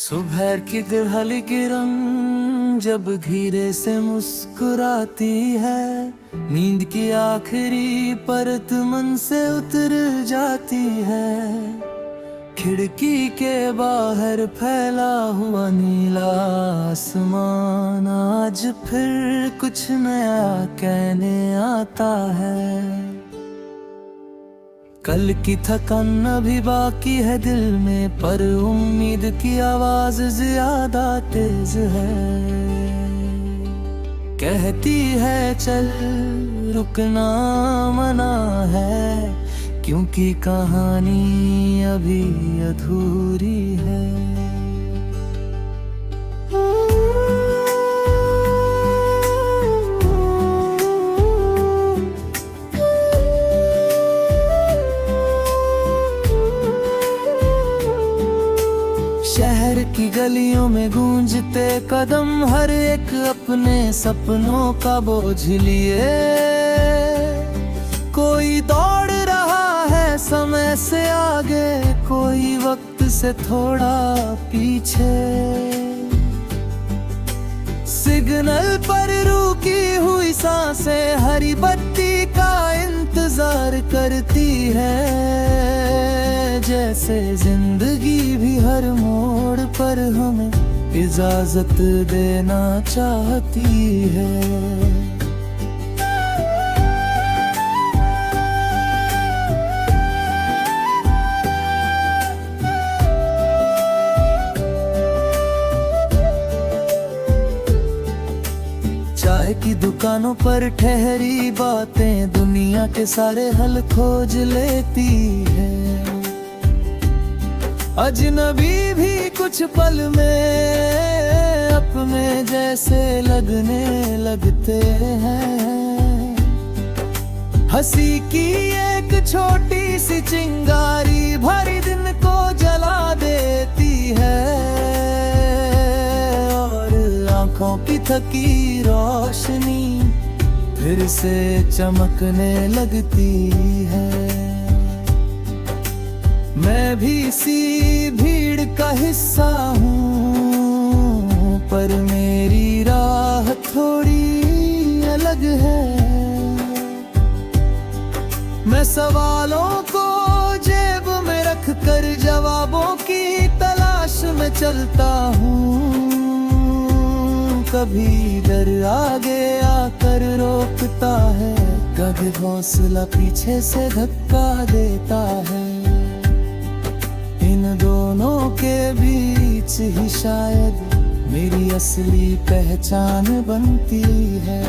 सुबह की दिलहली किरण जब धीरे से मुस्कुराती है, नींद की आखिरी परत मन से उतर जाती है। खिड़की के बाहर फैला हुआ नीला आसमान आज फिर कुछ नया कहने आता है। कल की थकान अभी बाकी है दिल में, पर उम्मीद की आवाज ज्यादा तेज है। कहती है चल रुकना मना है, क्योंकि कहानी अभी अधूरी है। शहर की गलियों में गूंजते कदम, हर एक अपने सपनों का बोझ लिए। कोई दौड़ रहा है समय से आगे, कोई वक्त से थोड़ा पीछे। सिग्नल पर रुकी हुई सांसें हरी बत्ती का इंतजार करती है। जैसे जिंदगी भी हर मोड़ पर हमें इजाजत देना चाहती है। चाय की दुकानों पर ठहरी बातें दुनिया के सारे हल खोज लेती है। अजनबी भी कुछ पल में अपने जैसे लगने लगते हैं। हंसी की एक छोटी सी चिंगारी भरी दिन को जला देती है, और आंखों की थकी रोशनी फिर से चमकने लगती है। मैं भी इसी भीड़ का हिस्सा हूँ, पर मेरी राह थोड़ी अलग है। मैं सवालों को जेब में रख कर जवाबों की तलाश में चलता हूँ। कभी डर आगे आकर रोकता है, कभी हौसला पीछे से धक्का देता है। इन दोनों के बीच ही शायद मेरी असली पहचान बनती है।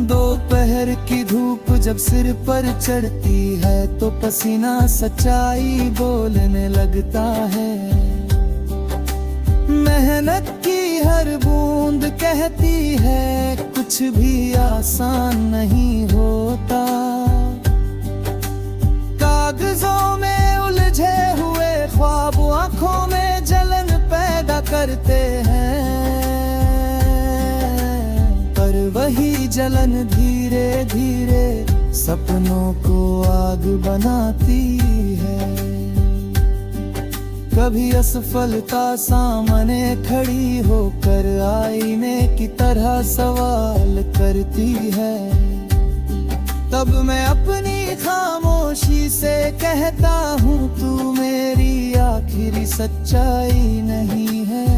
दोपहर की धूप जब सिर पर चढ़ती है, तो पसीना सच्चाई बोलने लगता है। मेहनत की हर बूंद कहती है कुछ भी आसान नहीं होता। कागजों में उलझे हुए ख्वाब आंखों में जलन पैदा करते हैं, पर वही जलन धीरे धीरे सपनों को आग बनाती है। कभी असफलता सामने खड़ी होकर आईने की तरह सवाल करती है। तब मैं अपनी खामोशी से कहता हूँ तू मेरी आखिरी सच्चाई नहीं है।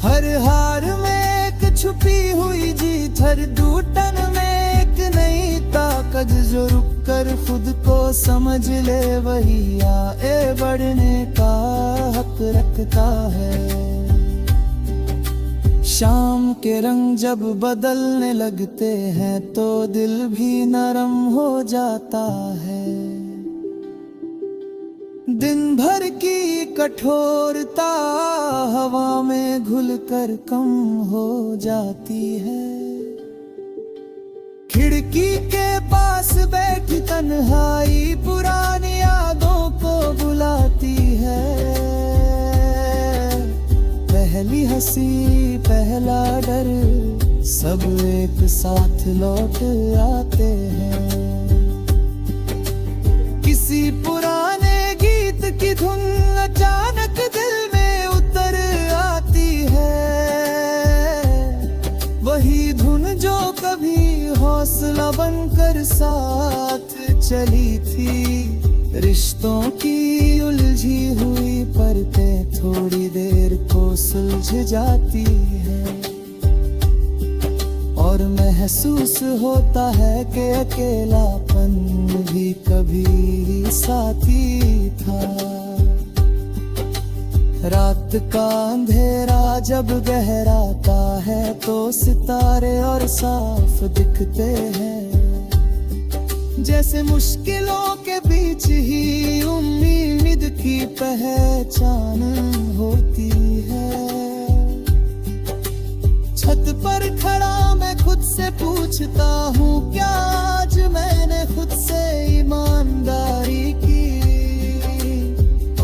हर हार में एक छुपी हुई जीत, हर टूटन में एक नई ताकत, जो रुक कर खुद को समझ ले वही आगे बढ़ने का हक रखता है। शाम के रंग जब बदलने लगते हैं, तो दिल भी नरम हो जाता है। दिन भर की कठोरता हवा में घुलकर कम हो जाती है। खिड़की के पास बैठी तन्हाई पुरानी यादों को बुलाती है। पहली उसी पहला डर, सब एक साथ लौट आते हैं। किसी पुराने गीत की धुन अचानक दिल में उतर आती है, वही धुन जो कभी हौसला बनकर साथ चली थी। रिश्तों की उलझी हुई परतें थोड़ी देर को सुलझ जाती है, और महसूस होता है कि अकेलापन भी कभी साथी था। रात का अंधेरा जब गहराता है तो सितारे और साफ दिखते हैं, जैसे मुश्किलों के बीच ही उम्मीद की पहचान होती है। छत पर खड़ा मैं खुद से पूछता हूँ, क्या आज मैंने खुद से ईमानदारी की?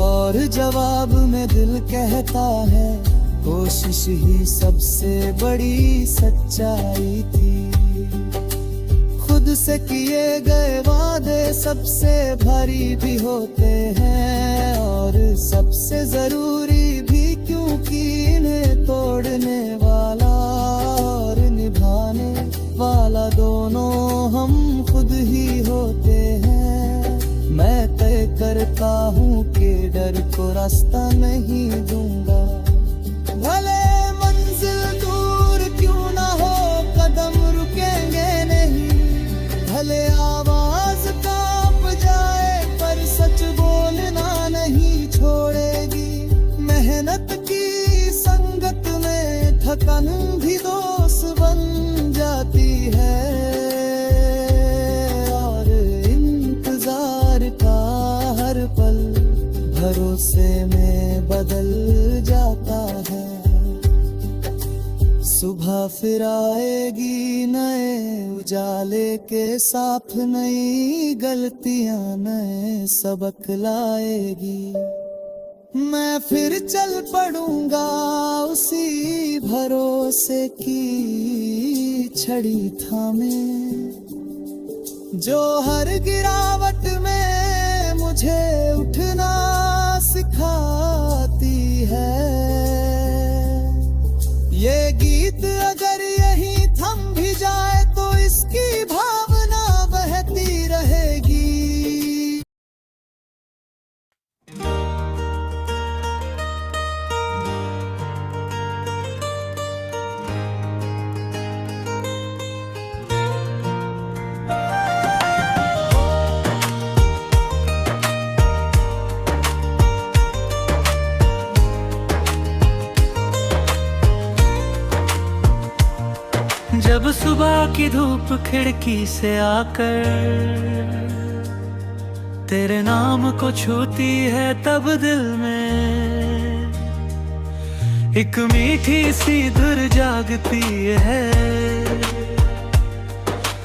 और जवाब में दिल कहता है, कोशिश ही सबसे बड़ी सच्चाई थी। खुद से किए गए वादे सबसे भारी भी होते हैं, और सबसे जरूरी भी, क्योंकि इन्हें तोड़ने वाला और निभाने वाला दोनों हम खुद ही होते हैं। मैं तय करता हूँ कि डर को रास्ता नहीं दूंगा, भले मंजिल दूर क्यों ना हो, कदम रुकेंगे नहीं। भले आवाज कांप जाए पर सच बोलना नहीं छोड़ेगी। मेहनत की संगत में थकन भी दोस्त बन जाती है, और इंतजार का हर पल भरोसे में बदल जाता है। सुबह फिर आएगी नए उजाले के साथ, नई गलतियां नए सबक लाएगी। मैं फिर चल पड़ूंगा उसी भरोसे की छड़ी थामे, जो हर गिरावट में मुझे उठना सिखाती है। ये गीत अगर यहीं थम भी जाए तो इसकी भावना बहती रहेगी। जब सुबह की धूप खिड़की से आकर तेरे नाम को छूती है, तब दिल में एक मीठी सी धुन जागती है।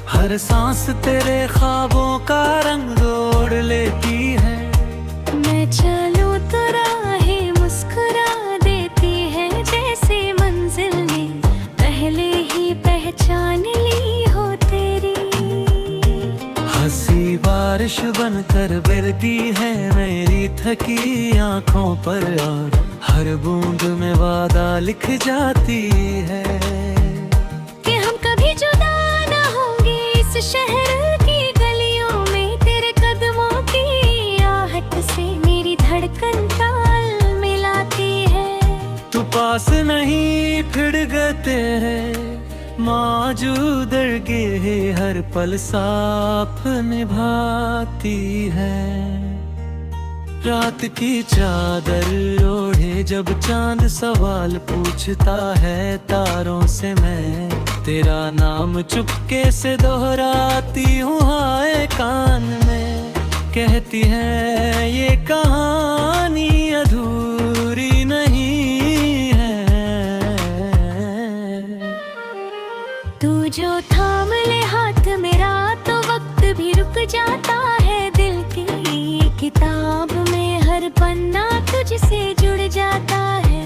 हर सांस तेरे ख्वाबों का रंग ओढ़ लेती है। मैं चलूं तो राहें मुस्कुरा देती है, जैसे मंजिल ने पहले ही पहचान ली हो तेरी। हंसी बारिश बनकर गिरती है मेरी थकी आंखों पर, और हर बूंद में वादा लिख जाती है कि हम कभी जुदा ना होंगे इस शहर की गलियों में। तेरे कदमों की आहट से मेरी धड़कन ताल मिलाती है। तू पास नहीं फिर गए तेरे मौजूद के हर पल साफ निभाती है। रात की चादर ओढ़े जब चांद सवाल पूछता है तारों से, मैं तेरा नाम चुपके से दोहराती हूँ हाय कान में। कहती है ये कहानी अधूरी नहीं है। तू जो थाम ले हाथ मेरा तो वक्त भी रुक जाता है। दिल की किताब में हर पन्ना तुझसे जुड़ जाता है।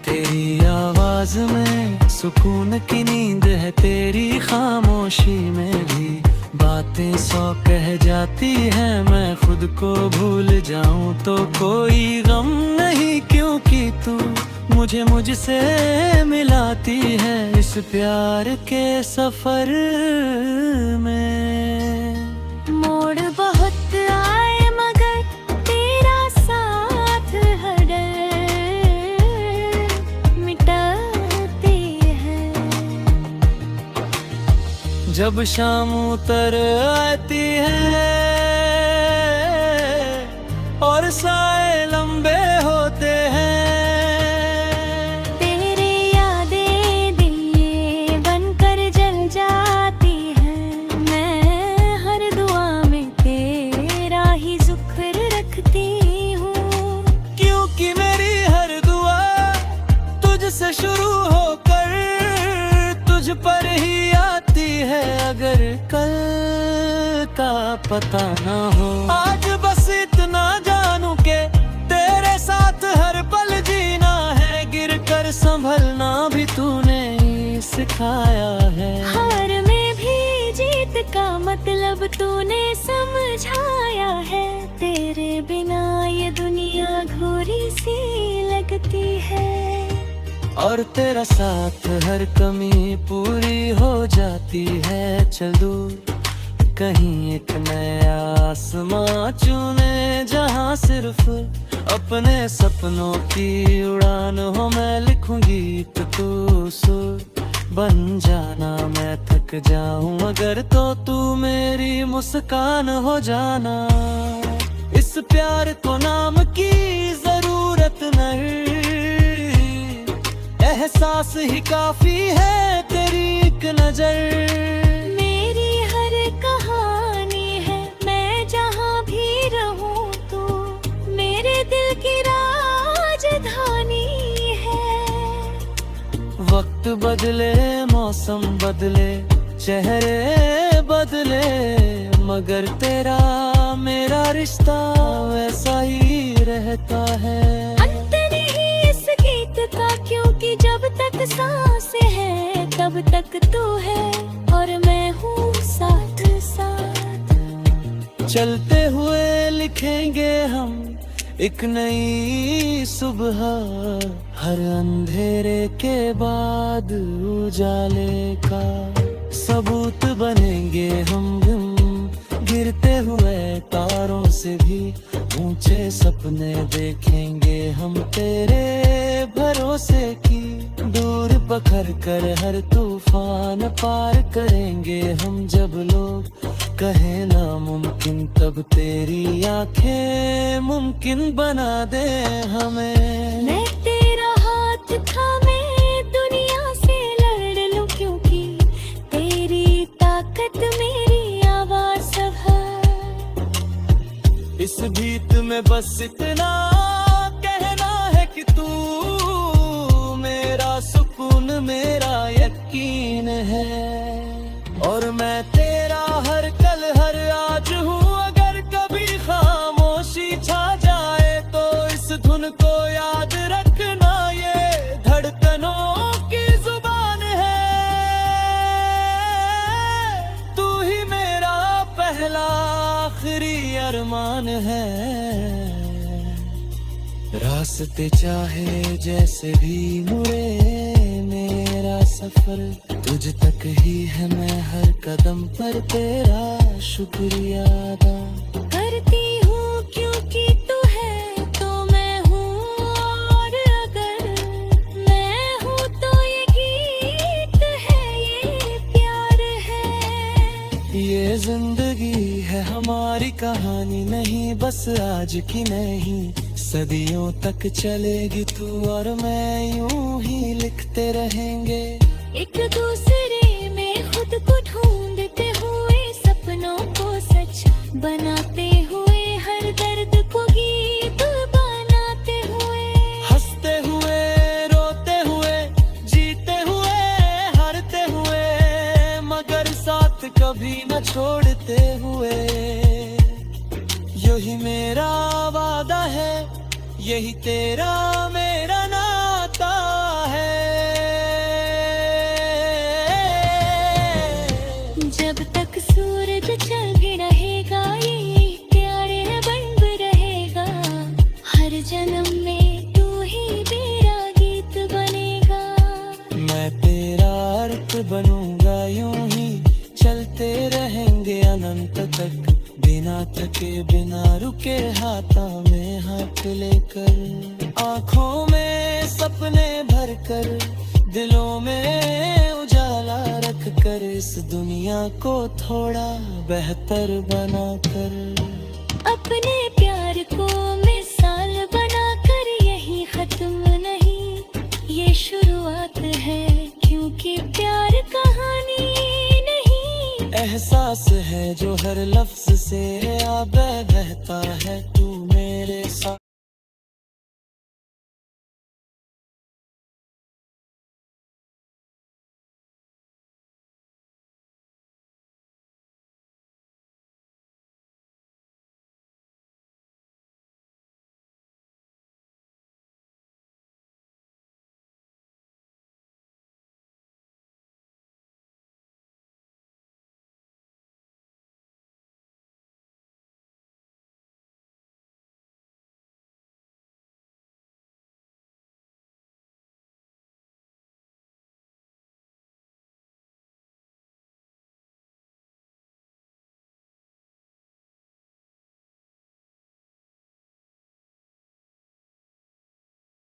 तेरी आवाज़ राज में सुकून की नींद है तेरी खामोशी में भी। बातें 100 कह जाती है, मैं खुद को भूल जाऊं तो कोई गम नहीं, क्योंकि तू मुझे मुझसे मिलाती है इस प्यार के सफर में। मोड़ बहुत आए मगर तेरा साथ हर मिटाते हैं। जब शाम उतर आती है और साए लंबे होते हैं, तेरे यादें दिए बनकर जल जाती हैं। मैं हर दुआ में तेरा ही जिक्र रखती हूँ, क्योंकि मेरी हर दुआ तुझसे शुरू होकर तुझ पर ही आती है। अगर कल का पता ना हो, आज बस इतना जानूं के तेरे साथ हर पल जीना है। गिर कर संभलना भी तूने ही सिखाया है। हार में भी जीत का मतलब तूने समझाया है। तेरे बिना ये दुनिया घूरी सी लगती है, और तेरा साथ हर कमी पूरी हो जाती है। चल दूर कहीं एक नया आसमां चुने, जहां सिर्फ अपने सपनों की उड़ान हो। मैं लिखूं गीत तू सुर बन जाना, मैं थक जाऊं अगर तो तू मेरी मुस्कान हो जाना। इस प्यार को नाम की जरूरत नहीं, एहसास ही काफी है तेरी एक नजर। मेरी हर कहानी है, मैं जहाँ भी रहूं तो मेरे दिल की राजधानी है। वक्त बदले, मौसम बदले, चेहरे बदले, मगर तेरा मेरा रिश्ता वैसा ही रहता है। अंत नहीं इस गीत का, क्योंकि जब तक सांसें हैं तब तक तू है और मैं हूँ साथ साथ। चलते हुए लिखेंगे हम एक नई सुबह, हर अंधेरे के बाद उजाले का सबूत बनेंगे हम। गिरते हुए तारों से भी ऊंचे सपने देखेंगे हम, तेरे भरोसे की दूर पकड़ कर हर तूफान पार करेंगे हम। जब लोग कहे नामुमकिन तब तेरी आंखें मुमकिन बना दे हमें। मैं तेरा हाथ थामे दुनिया से लड़ लूं, क्योंकि तेरी ताकत मेरी आवाज है। इस गीत में बस इतना कहना है कि तू मेरा सुकून, मेरा यकीन है। और मैं तेरा हर कल हर आज हूँ। अगर कभी खामोशी छा जाए तो इस धुन को याद रखना, ये धड़कनों की जुबान है। तू ही मेरा पहला आखिरी अरमान है। रास्ते चाहे जैसे भी मुड़े मेरा सफर, तुझ तक ही है मैं हर कदम पर तेरा शुक्रिया अदा करती हूँ, क्योंकि तू है तो मैं हूँ, और अगर मैं हूँ तो ये गीत है, ये प्यार है। ये जिंदगी है हमारी कहानी नहीं, बस आज की नहीं, सदियों तक चलेगी तू और मैं, यूं ही लिखते रहेंगे। एक दूसरे में खुद को ढूंढते हुए, सपनों को सच बनाते हुए, हर दर्द को गीत बनाते हुए, हंसते हुए, रोते हुए, जीते हुए, हारते हुए, मगर साथ कभी न छोड़ते हुए। यही मेरा वादा है, यही तेरा मेरा नाता है। ना रुके हाथों में हाथ लेकर, आंखों में सपने भर कर, दिलों में उजाला रख कर, इस दुनिया को थोड़ा बेहतर बना कर, अपने प्यार को मिसाल बनाकर, यही खत्म नहीं ये शुरुआत है, क्योंकि प्यार कहानी नहीं। एहसास है जो हर लफ्ज से आबे बहता